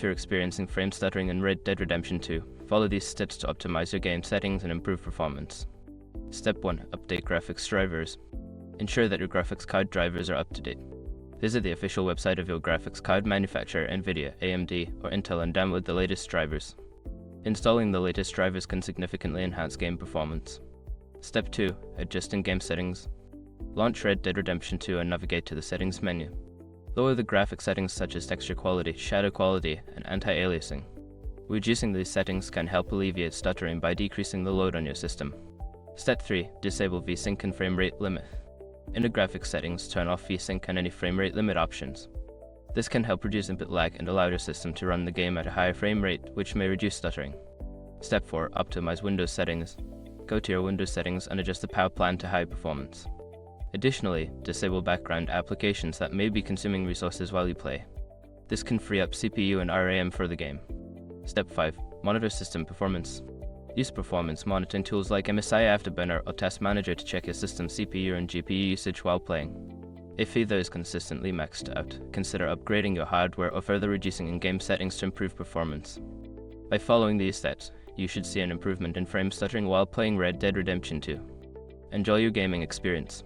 you're experiencing frame stuttering in Red Dead Redemption 2, follow these steps to optimize your game settings and improve performance. Step 1. Update graphics drivers. Ensure that your graphics card drivers are up to date. Visit the official website of your graphics card manufacturer, NVIDIA, AMD, or Intel, and download the latest drivers. Installing the latest drivers can significantly enhance game performance. Step 2. Adjust in-game settings. Launch Red Dead Redemption 2 and navigate to the settings menu. Lower the graphic settings such as texture quality, shadow quality, and anti-aliasing. Reducing these settings can help alleviate stuttering by decreasing the load on your system. Step 3. Disable VSync and frame rate limit. In the graphics settings, turn off VSync and any frame rate limit options. This can help reduce input lag and allow your system to run the game at a higher frame rate, which may reduce stuttering. Step 4. Optimize Windows settings. Go to your Windows settings and adjust the power plan to high performance. Additionally, disable background applications that may be consuming resources while you play. This can free up CPU and RAM for the game. Step 5. Monitor system performance. Use performance monitoring tools like MSI Afterburner or Task Manager to check your system's CPU and GPU usage while playing. If either is consistently maxed out, consider upgrading your hardware or further reducing in-game settings to improve performance. By following these steps, you should see an improvement in frame stuttering while playing Red Dead Redemption 2. Enjoy your gaming experience.